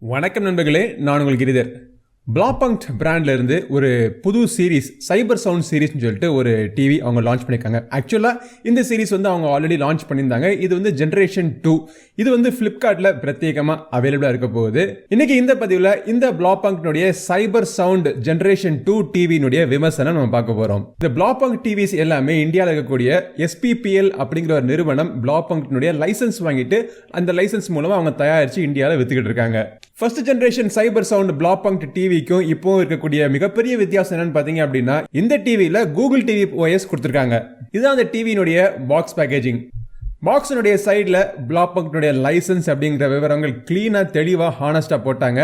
வணக்கம் நண்பர்களே, நான் உங்கள் கிரிதர். Blaupunkt பிராண்ட்ல இருந்து ஒரு புது சீரிஸ் CyberSound சீரிஸ்னு சொல்லிட்டு ஒரு டிவி அவங்க லான்ச் பண்ணிருக்காங்க. ஆக்சுவலா இந்த சீரிஸ் வந்து அவங்க ஆல்ரெடி லான்ச் பண்ணியிருந்தாங்க. இது வந்து ஜெனரேஷன் 2. இது வந்து Flipkartல பிரத்யேகமா அவைலபிளா இருக்க போகுது. இன்னைக்கு இந்த பதிவுல இந்த Blaupunkt CyberSound ஜெனரேஷன் 2 டிவியினுடைய விமர்சனம் நம்ம பார்க்க போறோம். இந்த Blaupunkt டிவிஸ் எல்லாமே இந்தியாவில் இருக்கக்கூடிய SPPL அப்படிங்கிற ஒரு நிறுவனம் Blaupunkt லைசன்ஸ் வாங்கிட்டு அந்த லைசன்ஸ் மூலமா அவங்க தயாரிச்சு இந்தியாவில் வித்துக்கிட்டு இருக்காங்க. ஃபர்ஸ்ட் ஜெனரேஷன் CyberSound Blaupunkt டிவிக்கும் இப்போ இருக்கக்கூடிய மிகப்பெரிய வித்தியாசம் என்னன்னு பாத்தீங்க அப்படின்னா, இந்த டிவியில கூகுள் டிவி OS கொடுத்திருக்காங்க. இதுதான் அந்த டிவியினுடைய பாக்ஸ் பேக்கேஜிங். பாக்ஸினுடைய சைட்ல Blaupunkt லைசன்ஸ் அப்படிங்கிற விவரங்கள் கிளீனா தெளிவா ஹானஸ்டா போட்டாங்க.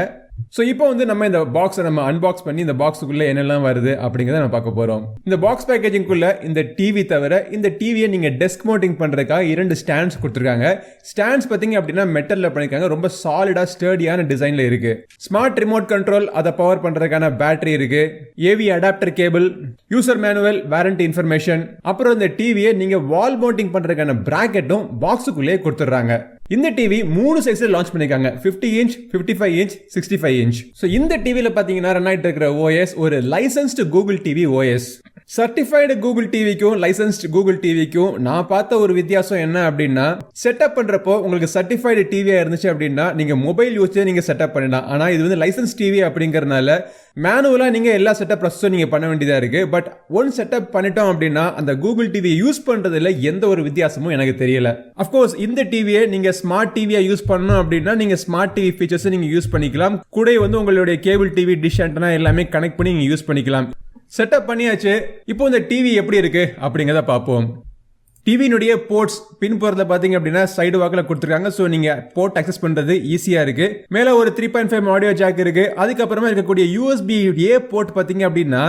ஸோ இப்போ வந்து நம்ம இந்த பாக்ஸை நம்ம அன்பாக்ஸ் பண்ணி இந்த பாக்ஸுக்குள்ள என்னெல்லாம் வருது அப்படிங்கிறத நம்ம பார்க்க போறோம். இந்த பாக்ஸ் பேக்கேஜிங்குள்ள இந்த டிவி தவிர இந்த டிவியை நீங்க டெஸ்க் மவுண்டிங் பண்றதுக்காக 2 ஸ்டாண்ட்ஸ் கொடுத்துருக்காங்க. ஸ்டாண்ட்ஸ் பார்த்தீங்க அப்படின்னா மெட்டல்ல பண்ணிருக்காங்க. ரொம்ப சாலிடா ஸ்டர்டியான டிசைன்ல இருக்கு. ஸ்மார்ட் ரிமோட் கண்ட்ரோல், அதை பவர் பண்றதுக்கான பேட்டரி இருக்கு. AV adapter cable, user manual, warranty information, அப்புறம் இந்த டிவியை நீங்க வால் மவுண்டிங் பண்றதுக்கான பிராக்கெட்டும் பாக்ஸுக்குள்ளே கொடுத்துறாங்க. இந்த டிவி 3 சைஸ்ல லான்ச் பண்ணிருக்காங்க. 50 இன்ச், 55 இன்ச், 65 இன்ச். சோ இந்த டிவில பாத்தீங்கன்னா ரன் ஆயிட்டு இருக்கிற OS ஒரு licensed Google TV OS. Certified Google டிவிக்கும் லைசன்ஸ்டு கூகுள் டிவிக்கும் நான் பார்த்த ஒரு வித்தியாசம் என்ன அப்படின்னா, செட்டப் பண்றப்போ உங்களுக்கு சர்டிஃபைடு டிவியா இருந்துச்சு அப்படின்னா நீங்க மொபைல் யூஸே நீங்க செட்டப் பண்ணலாம். ஆனா இது வந்து லைசன்ஸ் டிவி அப்படிங்கறதுனால மேனுவலா நீங்க எல்லா செட்டப் ப்ராசஸும் நீங்க பண்ண வேண்டியதா இருக்கு. பட் ஒன் செட்டப் பண்ணிட்டோம் அப்படின்னா அந்த கூகுள் டிவி யூஸ் பண்றதுல எந்த ஒரு வித்தியாசமும் எனக்கு தெரியல. அஃப்கோர்ஸ் இந்த டிவியை நீங்க ஸ்மார்ட் டிவியா யூஸ் பண்ணணும் அப்படின்னா நீங்க ஸ்மார்ட் டிவி ஃபீச்சர்ஸ் நீங்க யூஸ் பண்ணிக்கலாம். கூட வந்து உங்களுடைய கேபிள் டிவி, டிஷ் ஆண்டனா எல்லாமே கனெக்ட் பண்ணி நீங்க யூஸ் பண்ணிக்கலாம். செட்டப் பண்ணியாச்சு. இப்போ இந்த டிவி எப்படி இருக்கு அப்படிங்கிறத பார்ப்போம். டிவியினுடைய போர்ட்ஸ் பின்புறத்தில் பார்த்தீங்க அப்படின்னா சைடு வாக்கில் கொடுத்துருக்காங்க. ஸோ நீங்கள் போர்ட் அக்சஸ் பண்ணுறது ஈஸியாக இருக்கு. மேலே ஒரு 3.5 ஆடியோ ஜாக் இருக்கு. அதுக்கப்புறமா இருக்கக்கூடிய USB-A போர்ட் பார்த்தீங்க அப்படின்னா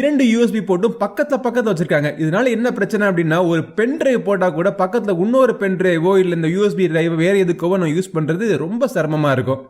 2 USB போர்ட்டும் பக்கத்தில் வச்சிருக்காங்க. இதனால என்ன பிரச்சனை அப்படின்னா, ஒரு பென் டிரைவ் போட்டால் கூட பக்கத்தில் இன்னொரு பென் டிரைவோ இல்லை இந்த USB டிரைவ் வேற எதுக்கோ நம்ம யூஸ் பண்ணுறது ரொம்ப சிரமமாக இருக்கும்.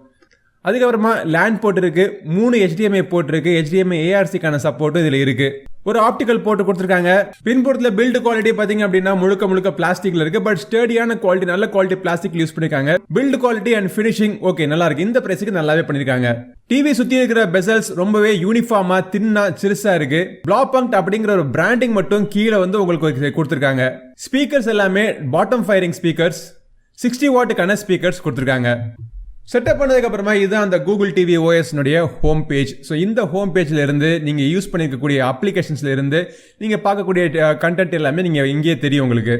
அதுக்கப்புறமா லேண்ட் போர்ட் இருக்கு. 3 HDMI போர்ட் இருக்கு. HDMI ARC சப்போர்ட் இதுல இருக்கு. ஒரு ஆப்டிகல் போர்ட் கொடுத்திருக்காங்க. பின்புறத்துல பில்ட் குவாலிட்டி பாத்தீங்க அப்படின்னா முழுக்க பிளாஸ்டிக்ல இருக்கு. பட் ஸ்டர்டியான குவாலிட்டி, நல்ல குவாலிட்டி பிளாஸ்டிக் யூஸ் பண்ணிருக்காங்க. Build quality and finishing okay, நல்லா இருக்கு. இந்த பிரைஸ்க்கு நல்லாவே பண்ணிருக்காங்க. டிவி சுத்தி இருக்கிற பெசல்ஸ் ரொம்பவே யூனிஃபார்மா, தின்னா, சிறுசா இருக்கு. Blaupunkt அப்படிங்கிற ஒரு பிராண்டிங் மட்டும் கீழே வந்து உங்களுக்கு கொடுத்திருக்காங்க. ஸ்பீக்கர்ஸ் எல்லாமே பாட்டம் ஃபயரிங் ஸ்பீக்கர்ஸ், 60 வாட்டுக்கான ஸ்பீக்கர்ஸ் கொடுத்திருக்காங்க. செட்டப் பண்ணதுக்கு அப்புறமா இதுதான் அந்த Google TV OS home page. So இந்த ஹோம் பேஜ்ல இருந்து நீங்க யூஸ் பண்ணிருக்கக்கூடிய அப்ளிகேஷன்ஸ்ல இருந்து நீங்க பார்க்கக்கூடிய கண்டென்ட் எல்லாமே நீங்க இங்கேயே தெரியும் உங்களுக்கு.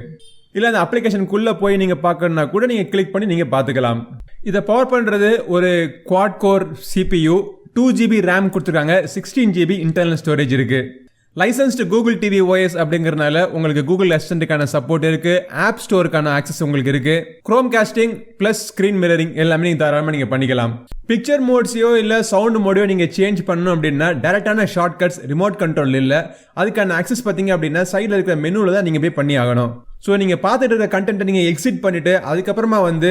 இல்ல அந்த அப்ளிகேஷனுக்குள்ள போய் நீங்க பார்க்கணும்னா கூட நீங்க கிளிக் பண்ணி நீங்க பார்த்துக்கலாம். இதை பவர் பண்றது ஒரு quad core CPU, 2GB RAM கொடுத்துருக்காங்க, 16GB இன்டர்னல் ஸ்டோரேஜ் இருக்கு. லைசன்ஸ்டு கூகுள் டிவி OS அப்படிங்கறதுனால உங்களுக்கு கூகுள் அசிஸ்டன்ட்கான சப்போர்ட் இருக்கு. ஆப் ஸ்டோருக்கான ஆக்சஸ் உங்களுக்கு இருக்கு. Chrome casting plus screen mirroring எல்லாமே நீங்க தாராளமா நீங்க பண்ணிக்கலாம். பிக்சர் மோட்ஸையோ இல்ல சவுண்ட் மோடையோ நீங்க சேஞ்ச் பண்ணணும் அப்படின்னா டைரக்டான ஷார்ட்கட்ஸ் ரிமோட் கண்ட்ரோல் இல்ல. அதுக்கான ஆக்சஸ் பாத்தீங்க அப்படின்னா சைடுல இருக்கிற மெனுல தான் நீங்க போய் பண்ணி ஆகணும். ஸோ நீங்க பார்த்துட்டு இருக்க கண்டென்ட் நீங்க எக்ஸிட் பண்ணிட்டு அதுக்கப்புறமா வந்து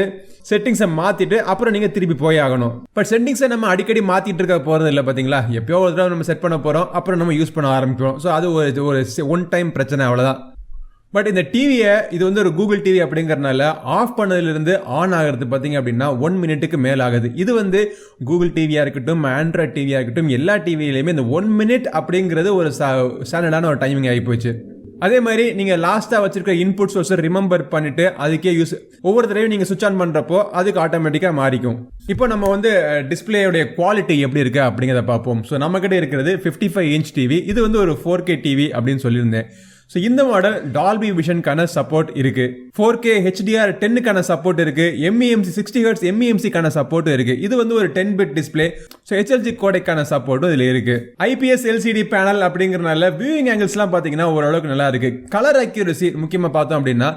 செட்டிங்ஸை மாத்திட்டு அப்புறம் நீங்க திருப்பி போய் ஆகணும். பட் செட்டிங்ஸை நம்ம அடிக்கடி மாத்திட்டு இருக்க போறது இல்லை பாத்தீங்களா. எப்பயோ ஒரு தடவை நம்ம செட் பண்ண போறோம், அப்புறம் நம்ம யூஸ் பண்ண ஆரம்பிப்போம். ஸோ அது ஒரு ஒன் டைம் பிரச்சனை, அவ்வளவுதான். பட் இந்த டிவியை இது வந்து ஒரு கூகுள் டிவி அப்படிங்கறதுனால ஆஃப் பண்ணதுல இருந்து ஆன் ஆகிறது பாத்தீங்க அப்படின்னா 1 மினிட்டுக்கு மேல் ஆகுது. இது வந்து கூகுள் டிவியா இருக்கட்டும், ஆண்ட்ராய்ட் டிவியா இருக்கட்டும், எல்லா டிவியிலுமே இந்த 1 மினிட் அப்படிங்கிறது ஒரு ஸ்டாண்டர்டான ஒரு டைமிங் ஆகி போச்சு. அதே மாதிரி நீங்க லாஸ்டா வச்சிருக்க இன்புட் சோர்ஸ் ரிமெம்பர் பண்ணிட்டு அதுக்கே யூஸ் ஒவ்வொரு தடவையும் நீங்க சுவிட்ச் ஆன் பண்றப்போ அதுக்கு ஆட்டோமேட்டிக்கா மாறிக்கும். இப்போ நம்ம வந்து டிஸ்பிளேயோட குவாலிட்டி எப்படி இருக்கு அப்படிங்கிறத பார்ப்போம். ஸோ நம்ம கிட்ட இருக்கிறது 55 இன்ச் டிவி. இது வந்து ஒரு 4K டிவி அப்படின்னு சொல்லியிருந்தேன். ஸோ இந்த மாடல் டால்பி விஷனுக்கான சப்போர்ட் இருக்கு. 4K HDR10க்கான சப்போர்ட் இருக்கு. MEMC 60Hz MEMCக்கான சப்போர்ட் இருக்கு. இது வந்து ஒரு 10 பிட் டிஸ்பிளே. ஸோ HLG கோடெக்கான சப்போர்ட்டும் இதுல இருக்கு. IPS LCD பேனல் அப்படிங்கறதுனால வியூவிங் ஆங்கிள்ஸ்லாம் பாத்தீங்கன்னா ஓரளவுக்கு நல்லா இருக்கு. கலர் அக்யூரசி முக்கியமா பார்த்தோம் அப்படின்னா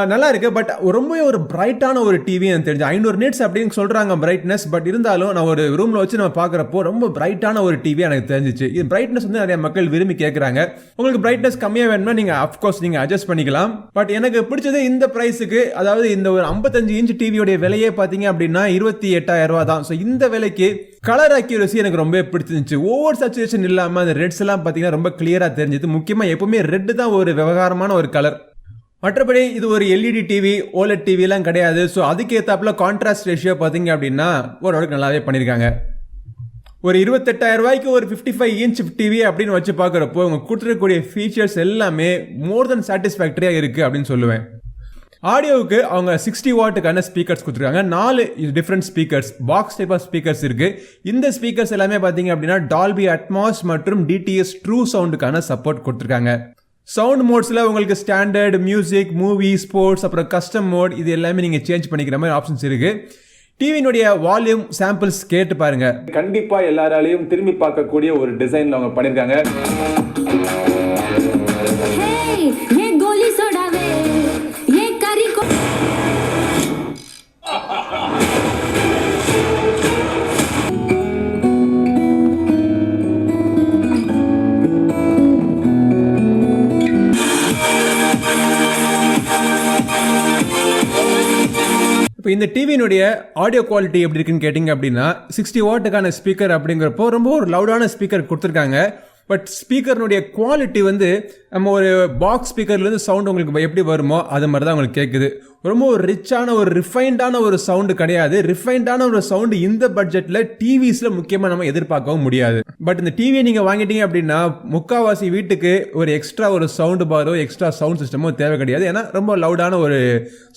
நல்லா இருக்கு. பட் ரொம்பவே ஒரு பிரைட்டான ஒரு டிவி எனக்கு தெரிஞ்சு 500 nits அப்படின்னு சொல்றாங்க பிரைட்னஸ். பட் இருந்தாலும் நான் ஒரு ரூம்ல வச்சு நம்ம பாக்குறப்போ ரொம்ப பிரைட்டான ஒரு டிவி எனக்கு தெரிஞ்சிச்சு. இது பிரைட்னஸ் வந்து நிறைய மக்கள் விரும்பி கேட்கறாங்க. உங்களுக்கு பிரைட்னஸ் கம்மியா வேணும்னா நீங்க அப்கோர்ஸ் நீங்க அட்ஜஸ்ட் பண்ணிக்கலாம். பட் எனக்கு பிடிச்சது இந்த பிரைஸுக்கு, அதாவது இந்த ஒரு 55 இன்ச் டிவியோட விலையே பாத்தீங்க அப்படின்னா 28,000 ரூபாய் தான். ஸோ இந்த விலைக்கு கலர் அக்யூரசி எனக்கு ரொம்ப பிடிச்சிருந்துச்சு. ஓவர் சேச்சுரேஷன் இல்லாம அந்த ரெட்ஸ் எல்லாம் பாத்தீங்கன்னா ரொம்ப கிளியரா தெரிஞ்சது. முக்கியமா எப்பவுமே ரெட் தான் ஒரு விவகாரமான ஒரு கலர். மற்றபடி இது ஒரு எல்இடி டிவி ஓலட் டிவிலாம் கிடையாது. ஸோ அதுக்கு ஏற்றாப்புல கான்ட்ராஸ்ட் ரேஷியோ பார்த்தீங்க அப்படின்னா ஓரளவுக்கு நல்லாவே பண்ணியிருக்காங்க. ஒரு 28,000 ரூபாய்க்கு ஒரு 55 இன்ச் டிவி அப்படின்னு வச்சு பார்க்குறப்போ உங்க கொடுத்துருக்கக்கூடிய ஃபீச்சர்ஸ் எல்லாமே மோர் தென் சாட்டிஸ்ஃபேக்டரியாக இருக்குது அப்படின்னு சொல்லுவேன். ஆடியோவுக்கு அவங்க 60 வாட்டுக்கான ஸ்பீக்கர்ஸ் கொடுத்துருக்காங்க. 4 different speakers box type of speakers இருக்குது. இந்த ஸ்பீக்கர்ஸ் எல்லாமே பார்த்தீங்க அப்படின்னா டால்பி அட்மாஸ் மற்றும் டிடிஎஸ் ட்ரூ சவுண்டுக்கான சப்போர்ட் கொடுத்துருக்காங்க. சவுண்ட் மோட்ஸில் உங்களுக்கு ஸ்டாண்டர்ட், மியூசிக், மூவி, ஸ்போர்ட்ஸ், அப்புறம் கஸ்டம் மோட் இது எல்லாமே நீங்கள் சேஞ்ச் பண்ணிக்கிற மாதிரி ஆப்ஷன்ஸ் இருக்குது. டிவியினுடைய வால்யூம் சாம்பிள்ஸ் கேட்டு பாருங்க. கண்டிப்பா எல்லாராலையும் திரும்பி பார்க்கக்கூடிய ஒரு டிசைன்ல அவங்க பண்ணிருக்காங்க. இப்போ இந்த டிவியினுடைய ஆடியோ குவாலிட்டி எப்படி இருக்குன்னு கேட்டிங்க அப்படின்னா 60 வாட்டுக்கான ஸ்பீக்கர் அப்படிங்கிறப்போ ரொம்ப ஒரு லவுடான ஸ்பீக்கர் கொடுத்துருக்காங்க. பட் ஸ்பீக்கர்னுடைய குவாலிட்டி வந்து நம்ம ஒரு பாக்ஸ் ஸ்பீக்கர்லேருந்து சவுண்ட் உங்களுக்கு எப்படி வருமோ அது மாதிரி தான் உங்களுக்கு கேட்குது. ரொம்ப ஒரு ரிச்சான ஒரு ரிஃபைண்டான ஒரு சவுண்டு கிடையாது. ரிஃபைண்டான ஒரு சவுண்டு இந்த பட்ஜெட்டில் டிவிஸில் முக்கியமாக நம்ம எதிர்பார்க்கவும் முடியாது. பட் இந்த டிவியை நீங்கள் வாங்கிட்டீங்க அப்படின்னா முக்கால்வாசி வீட்டுக்கு ஒரு எக்ஸ்ட்ரா ஒரு சவுண்டு பாரோ எக்ஸ்ட்ரா சவுண்ட் சிஸ்டமோ தேவை கிடையாது. ஏன்னா ரொம்ப லவுடான ஒரு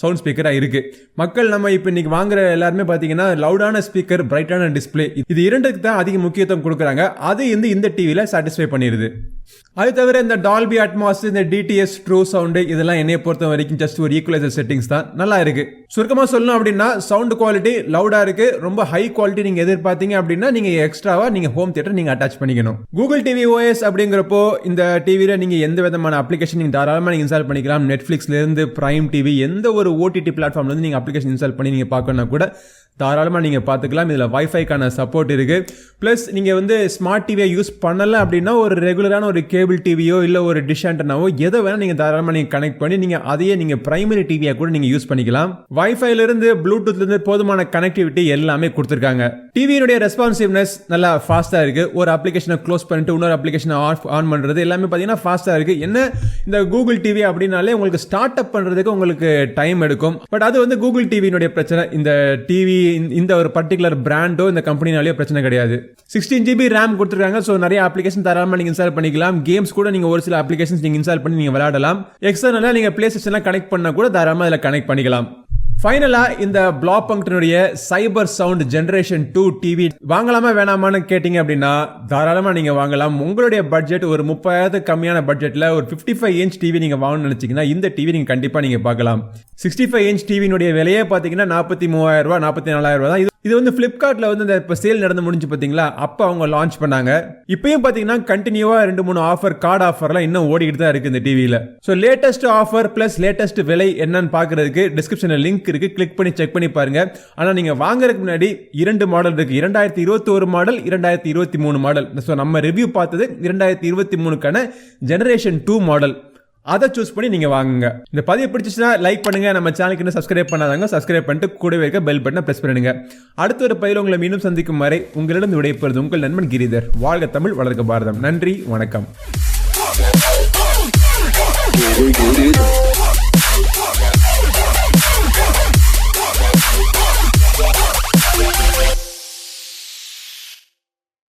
சவுண்ட் ஸ்பீக்கராக இருக்குது. மக்கள் நம்ம இப்போ இன்னைக்கு வாங்குற எல்லாருமே பார்த்தீங்கன்னா லவுடான ஸ்பீக்கர், பிரைட்டான டிஸ்பிளே, இது இரண்டுக்கு தான் அதிக முக்கியத்துவம் கொடுக்குறாங்க. அது இந்த டிவியில் சாட்டிஸ்ஃபை பண்ணிடுது. அது தவிர இந்த டால்பி அட்மாஸ், இந்த டிடிஎஸ் ட்ரூ சவுண்டு இதெல்லாம் என்னைய பொறுத்த வரைக்கும் ஜஸ்ட் ஒரு ஈக்குவலைசர் செட்டிங்ஸ் தான். நல்லா இருக்கு. சுருக்கமாக சொல்லணும் அப்படின்னா சவுண்ட் குவாலிட்டி லவுடா இருக்கு. ரொம்ப ஹை குவாலிட்டி நீங்க எதிர்பார்த்தீங்க அப்படின்னா நீங்க எக்ஸ்ட்ராவா நீங்க ஹோம் தியேட்டர் நீங்க அட்டாச் பண்ணிக்கணும். கூகுள் டிவி ஓஎஸ் அப்படிங்கிறப்போ இந்த டிவியில நீங்க எந்த விதமான அப்ளிகேஷன் நீங்க தாராளமாக நீங்க இன்ஸ்டால் பண்ணிக்கலாம். நெட்ஃபிளிக்ஸ்ல இருந்து பிரைம் டிவி எந்த ஒரு ஓடிடி பிளாட்ஃபார்ம்ல இருந்து நீங்க அப்ளிகேஷன் இன்ஸ்டால் பண்ணி நீங்க பார்க்கணும் கூட தாராளமாக நீங்கள் பார்த்துக்கலாம். இதில் வைஃபைக்கான சப்போர்ட் இருக்குது. ப்ளஸ் நீங்கள் வந்து ஸ்மார்ட் டிவியை யூஸ் பண்ணலை அப்படின்னா ஒரு ரெகுலரான ஒரு கேபிள் டிவியோ இல்லை ஒரு டிஷ் ஆண்டனாவோ எதை வேணால் நீங்கள் தாராளமாக நீங்கள் கனெக்ட் பண்ணி நீங்கள் அதையே நீங்கள் பிரைமரி டிவியாக கூட நீங்கள் யூஸ் பண்ணிக்கலாம். வைஃபைலேருந்து ப்ளூடூத்லேருந்து போதுமான கனெக்டிவிட்டி எல்லாமே கொடுத்துருக்காங்க. டிவியினுடைய ரெஸ்பான்சிவ்னஸ் நல்லா ஃபாஸ்ட்டாக இருக்குது. ஒரு அப்ளிகேஷனை க்ளோஸ் பண்ணிட்டு இன்னொரு அப்ளிகேஷனை ஆன் பண்ணுறது எல்லாமே பார்த்தீங்கன்னா ஃபாஸ்ட்டாக இருக்குது. என்ன இந்த கூகுள் டிவி அப்படின்னாலே உங்களுக்கு ஸ்டார்ட் அப் பண்ணுறதுக்கு உங்களுக்கு டைம் எடுக்கும். பட் அது வந்து கூகுள் டிவியினுடைய பிரச்சனை. இந்த டிவி இந்த ஒரு பர்டிகுலர் பிராண்டோ இந்த கம்பெனினாலேயோ பிரச்சனை கிடையாது. 16 GB ரேம் கொடுத்துருக்காங்க. ஸோ நிறைய அப்ளிகேஷன் தாராளமாக நீங்கள் இன்ஸ்டால் பண்ணிக்கலாம். கேம்ஸ் கூட நீங்கள் ஒரு சில அப்ளிகேஷன்ஸ் நீங்கள் இன்ஸ்டால் பண்ணி நீங்கள் விளையாடலாம். எக்ஸ்டர்னலாக நீங்கள் பிளே ஸ்டேஷன்லாம் கனெக்ட் பண்ணால் கூட தாராளமாக அதில் கனெக்ட் பண்ணிக்கலாம். ஃபைனலா இந்த பிளாபங்க்னுடைய சைபர் சவுண்ட் ஜெனரேஷன் 2 டிவி வாங்கலாமா வேணாமான்னு கேட்டீங்க அப்படின்னா தாராளமா நீங்க வாங்கலாம். உங்களுடைய பட்ஜெட் ஒரு 30,000 கம்மியான பட்ஜெட்ல ஒரு 55 இன்ச் டிவி நீங்க வாங்கணும்னு நினைச்சீங்கன்னா இந்த டிவி நீங்க கண்டிப்பா நீங்க பார்க்கலாம். 65 இன்ச் டிவினுடைய விலையே பாத்தீங்கன்னா 43,000 ரூபாய் 44,000 ரூபாய் தான். இது வந்து பிளிப்கார்ட்ல வந்து இந்த இப்போ சேல் நடந்து முடிஞ்சு பார்த்தீங்களா, அப்போ அவங்க லான்ச் பண்ணாங்க. இப்பயும் பார்த்தீங்கன்னா கண்டினியூவா 2-3 ஆஃபர், கார்டு ஆஃபர்லாம் இன்னும் ஓடிக்கிட்டு தான் இருக்கு இந்த டிவியில். So latest offer plus latest விலை என்னன்னு பார்க்கறதுக்கு டிஸ்கிரிப்ஷனில் லிங்க் இருக்கு, கிளிக் பண்ணி செக் பண்ணி பாருங்க. ஆனால் நீங்க வாங்குறதுக்கு முன்னாடி 2 மாடல் இருக்கு, 2021 மாடல், 2023 மாடல். ஸோ நம்ம ரிவ்யூ பார்த்தது 2023க்கான ஜெனரேஷன் 2 மாடல். அதை சூஸ் பண்ணி நீங்க வாங்குங்க. இந்த பதிவு பிடிச்சிச்சுன்னா லைக் பண்ணுங்க. நம்ம சேனலுக்கு இன்னும் சப்ஸ்கிரைப் பண்ணாதாங்க சப்ஸ்கிரைப் பண்ணிட்டு கூடவே இருக்க பெல் பட்டனை பிரஸ் பண்ணுங்க. அடுத்த ஒரு பதிவில் உங்களை மீண்டும் சந்திக்கும் வரை உங்களிடம் விடைபெறுவது உங்கள் நண்பன் கிரிதர். வாழ்க தமிழ், வளர்க பாரதம். நன்றி, வணக்கம்.